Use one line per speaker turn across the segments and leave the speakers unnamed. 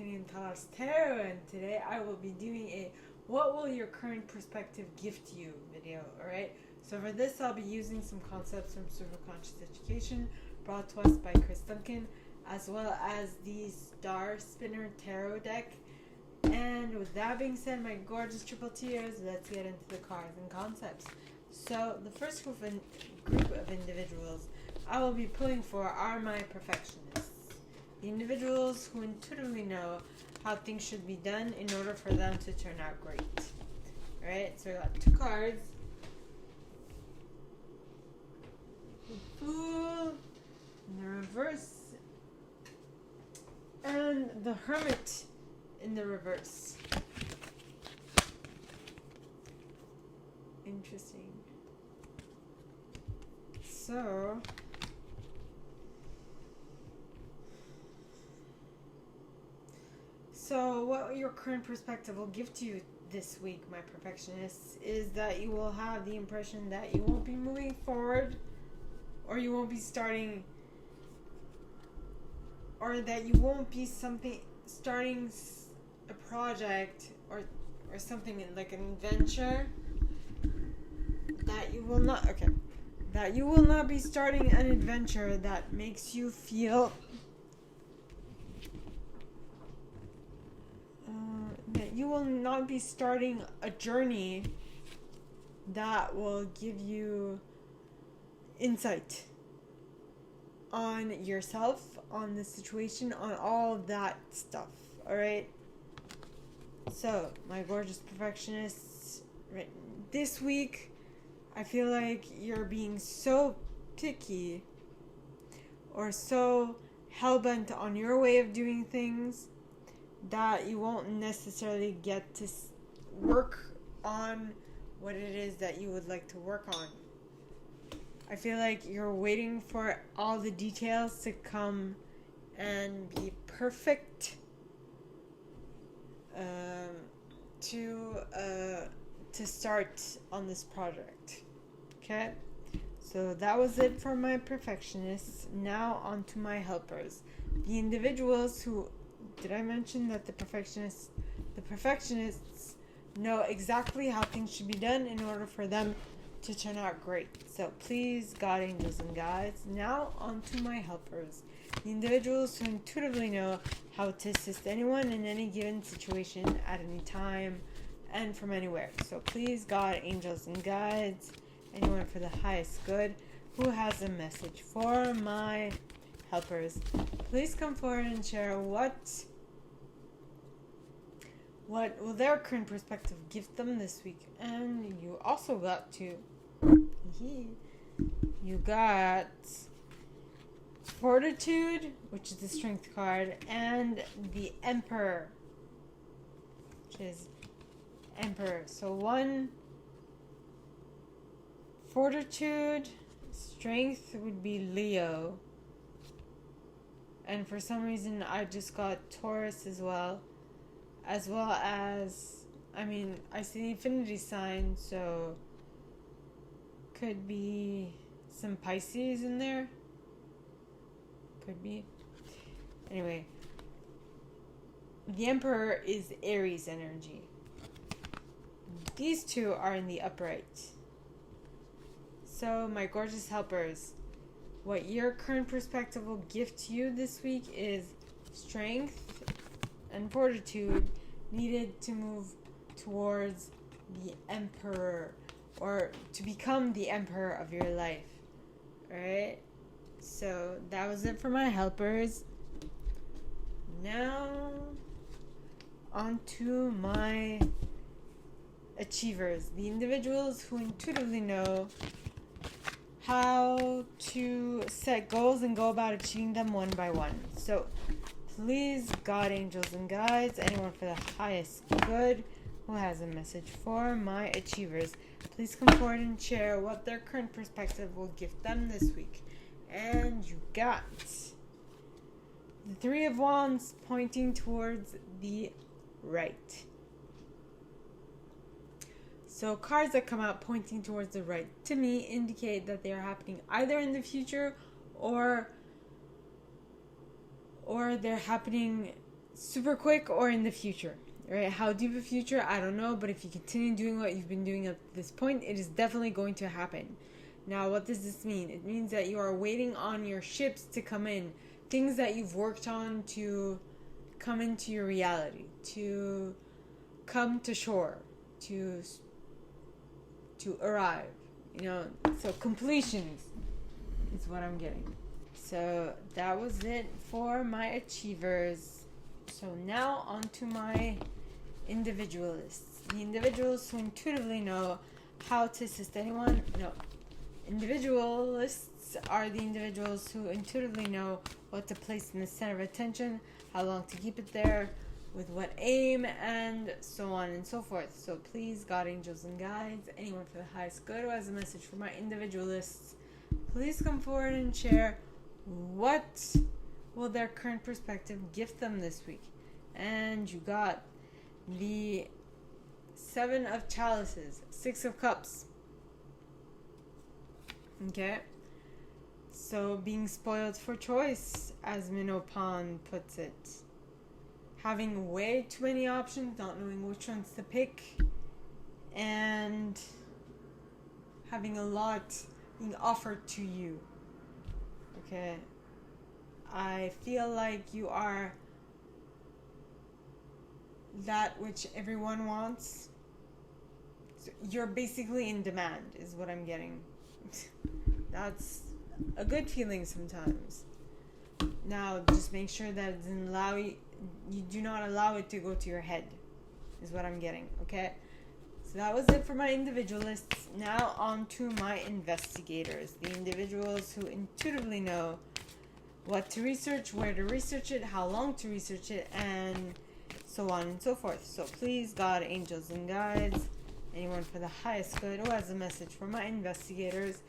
Canadian Talos Tarot, and today I will be doing a what will your current perspective gift you video, alright? So for this I'll be using some concepts from Superconscious Education brought to us by Chris Duncan, as well as the Star Spinner Tarot deck. And with that being said, my gorgeous triple T's, let's get into the cards and concepts. So the first group of individuals I will be pulling for are my perfectionists. The individuals who intuitively know how things should be done in order for them to turn out great. Alright, so I got two cards. The Fool in the reverse, and the Hermit in the reverse. Interesting. So what your current perspective will give to you this week, my perfectionists, is that you will have the impression that you won't be moving forward, or you won't be starting, or that you won't be starting a project or something like an adventure, that you will not be starting an adventure that makes you feel that you will not be starting a journey that will give you insight on yourself, on the situation, on all of that stuff. Alright? So, my gorgeous perfectionists, right, this week, I feel like you're being so picky or so hell-bent on your way of doing things that you won't necessarily get to work on what it is that you would like to work on. I feel like you're waiting for all the details to come and be perfect to start on this project. Okay? So that was it for my perfectionists. Now on to my helpers. The individuals who... Did I mention that the perfectionists know exactly how things should be done in order for them to turn out great? So please, God, angels, and guides. Now on to my helpers. The individuals who intuitively know how to assist anyone in any given situation at any time and from anywhere. So please, God, angels, and guides, anyone for the highest good who has a message for my helpers, please come forward and share what will their current perspective give them this week. And you also got you got Fortitude, which is the Strength card, and the Emperor, which is Emperor. So one Fortitude, Strength would be Leo. And for some reason, I just got Taurus as well as, I see the infinity sign, so could be some Pisces in there. Could be. Anyway, the Emperor is Aries energy. These two are in the upright. So, my gorgeous helpers, what your current perspective will give to you this week is strength and fortitude needed to move towards the Emperor, or to become the Emperor of your life. Alright? So that was it for my helpers. Now on to my achievers, the individuals who intuitively know how to set goals and go about achieving them one by one. So please, God, angels, and guides, anyone for the highest good who has a message for my achievers, please come forward and share what their current perspective will give them this week. And you got the Three of Wands pointing towards the right. So cards that come out pointing towards the right, to me, indicate that they are happening either in the future or they're happening super quick or in the future. Right? How deep a future, I don't know, but if you continue doing what you've been doing at this point, it is definitely going to happen. Now, what does this mean? It means that you are waiting on your ships to come in, things that you've worked on to come into your reality, to come to shore, to arrive. So completions is what I'm getting. So that was it for my achievers. So now on to my individualists. The individuals who intuitively know how to assist anyone. No. Individualists are the individuals who intuitively know what to place in the center of attention, how long to keep it there, with what aim, and so on and so forth. So please, God, angels, and guides, anyone for the highest good who has a message for my individualists, please come forward and share what will their current perspective gift them this week. And you got the 7 of Chalices, 6 of Cups. Okay? So being spoiled for choice, as Minopan puts it. Having way too many options, not knowing which ones to pick, and having a lot being offered to you. Okay? I feel like you are that which everyone wants. So you're basically in demand, is what I'm getting. That's a good feeling sometimes. Now, just make sure that it doesn't allow you do not allow it to go to your head, is what I'm getting, okay? So that was it for my individualists. Now on to my investigators, the individuals who intuitively know what to research, where to research it, how long to research it, and so on and so forth. So please, God, angels, and guides, anyone for the highest good who has a message for my investigators,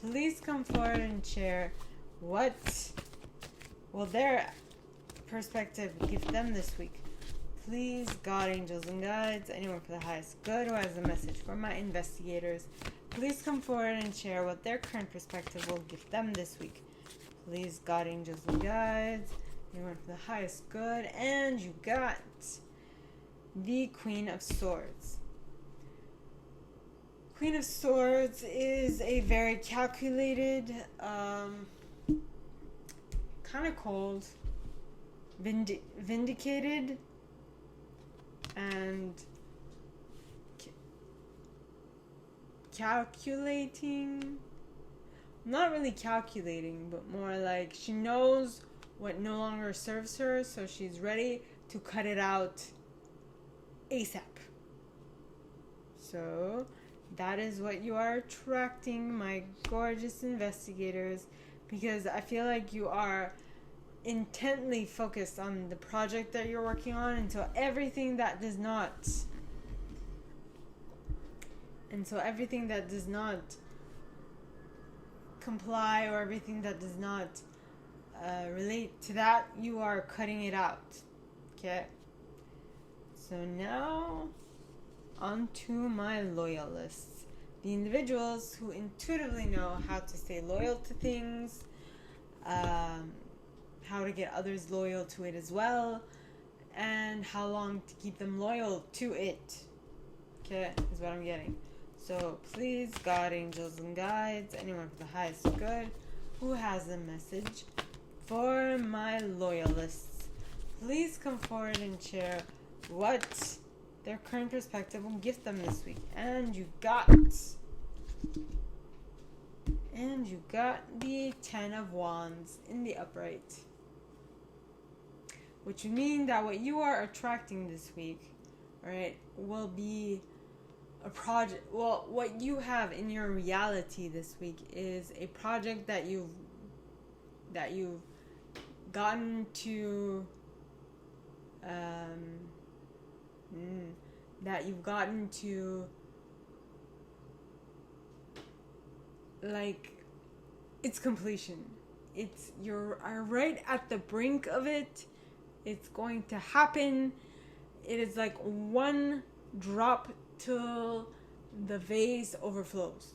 please come forward and share what will their perspective give them this week. Please, God, angels, and guides, anyone for the highest good who has a message for my investigators, please come forward and share what their current perspective will give them this week. Please, God, angels, and guides, anyone for the highest good. And you got the Queen of Swords. Queen of Swords is a very calculated, kind of cold, vindicated, and calculating. Not really calculating, but more like she knows what no longer serves her, so she's ready to cut it out ASAP. So that is what you are attracting, my gorgeous investigators, because I feel like you are intently focused on the project that you're working on, and so everything that does not comply, or everything that does not relate to that, you are cutting it out. Okay? So now on to my loyalists, the individuals who intuitively know how to stay loyal to things, how to get others loyal to it as well, and how long to keep them loyal to it. Okay, is what I'm getting. So please, God, angels, and guides, anyone for the highest good who has a message for my loyalists, please come forward and share what their current perspective will gift them this week. And you got the 10 of Wands in the upright, which would mean that what you are attracting this week, right, will be a project. Well, what you have in your reality this week is a project that you've gotten to like its completion. You're right at the brink of it. It's going to happen. It is like one drop till the vase overflows.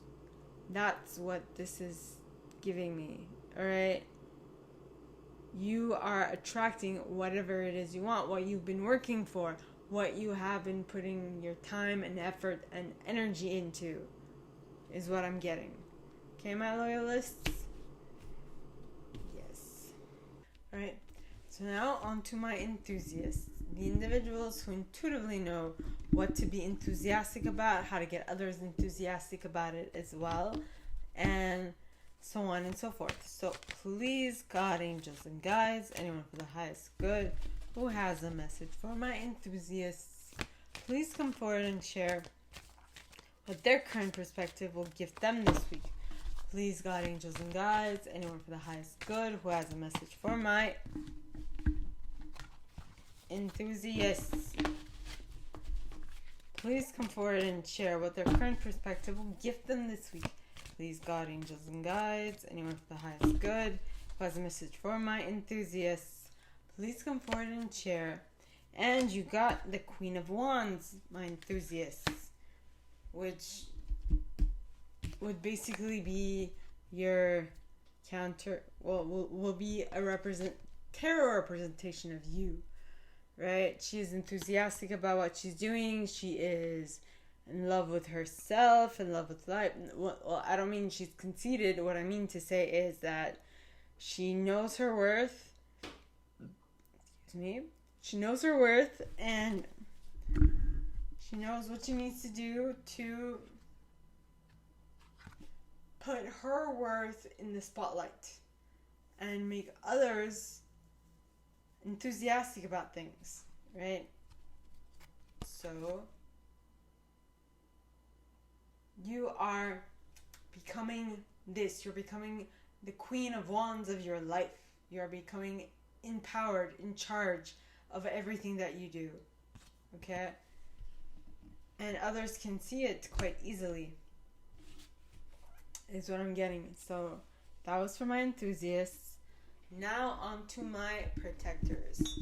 That's what this is giving me. Alright? you are attracting whatever it is you want, what you've been working for, what you have been putting your time and effort and energy into, is what I'm getting. Okay, my loyalists? Yes. Alright, so now on to my enthusiasts. The individuals who intuitively know what to be enthusiastic about, how to get others enthusiastic about it as well, and so on and so forth. So please, God, angels, and guides, anyone for the highest good who has a message for my enthusiasts, please come forward and share what their current perspective will give them this week. Please, God, angels, and guides, anyone for the highest good who has a message for my enthusiasts, please come forward and share what their current perspective will gift them this week. Please, God, angels, and guides, anyone for the highest good who has a message for my enthusiasts, please come forward and share. And you got the Queen of Wands, my enthusiasts, which would basically be your counter, will be a tarot representation of you. Right? She is enthusiastic about what she's doing. She is in love with herself, in love with life. Well, I don't mean she's conceited. What I mean to say is that she knows her worth. Excuse me. She knows her worth, and she knows what she needs to do to put her worth in the spotlight and make others enthusiastic about things, right? So you are becoming this. You're becoming the Queen of Wands of your life. You're becoming empowered, in charge of everything that you do, okay? And others can see it quite easily, is what I'm getting. So that was for my enthusiasts. Now on to my protectors.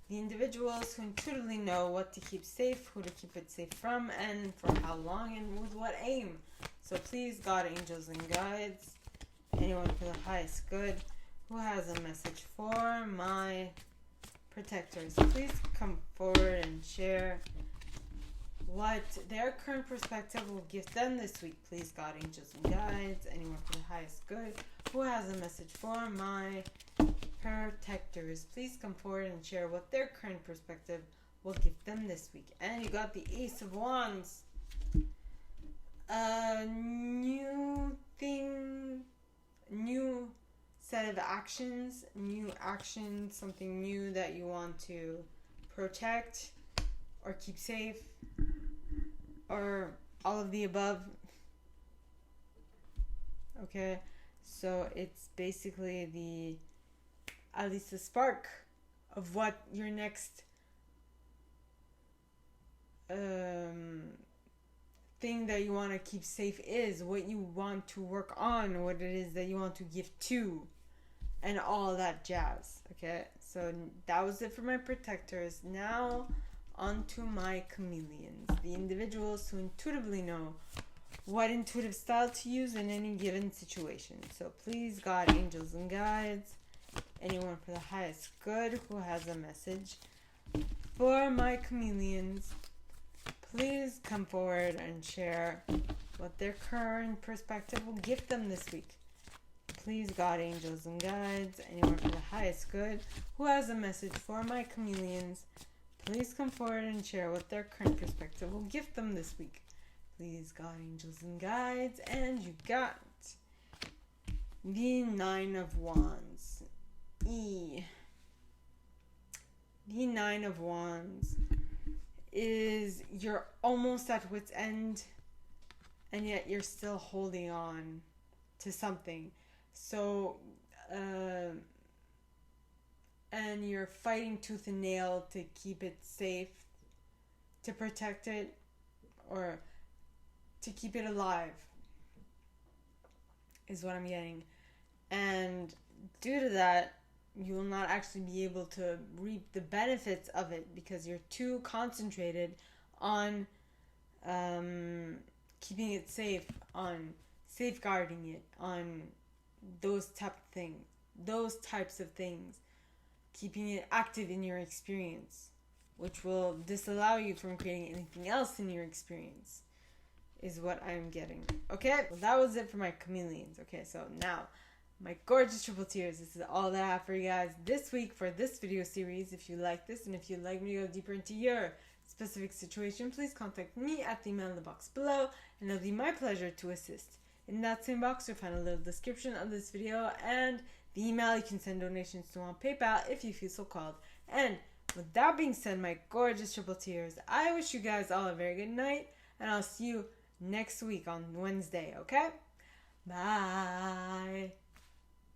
The individuals who intuitively know what to keep safe, who to keep it safe from, and for how long and with what aim. So please, God, angels, and guides, anyone for the highest good who has a message for my protectors, please come forward and share what their current perspective will give them this week. Please, God, angels, and guides, anyone for the highest good who has a message for my protectors, please come forward and share what their current perspective will give them this week. And you got the Ace of Wands. A new thing, new set of actions, something new that you want to protect or keep safe, or all of the above. Okay, so it's basically at least the spark of what your next thing that you want to keep safe is, what you want to work on, what it is that you want to give to, and all that jazz. Okay, so that was it for my protectors. Now on to my chameleons, the individuals who intuitively know what intuitive style to use in any given situation. So please, God, angels, and guides, anyone for the highest good who has a message for my chameleons, please come forward and share what their current perspective will give them this week. Please, God, angels, and guides, anyone for the highest good who has a message for my chameleons, please come forward and share what their current perspective will give them this week. Please, God, angels, and guides. And you got the Nine of Wands. The Nine of Wands is you're almost at wit's end, and yet you're still holding on to something. So, and you're fighting tooth and nail to keep it safe, to protect it, or to keep it alive, is what I'm getting. And due to that, you will not actually be able to reap the benefits of it because you're too concentrated on keeping it safe, on safeguarding it, on those type of things. those types of things, keeping it active in your experience, which will disallow you from creating anything else in your experience, is what I'm getting. Okay, well, that was it for my chameleons. Okay, so now, my gorgeous triple tears, this is all that I have for you guys this week for this video series. If you like this and if you'd like me to go deeper into your specific situation, please contact me at the email in the box below, and it'll be my pleasure to assist. In that same box, you'll find a little description of this video and the email you can send donations to on PayPal if you feel so called. And with that being said, my gorgeous triple tears, I wish you guys all a very good night, and I'll see you next week on Wednesday, okay? Bye.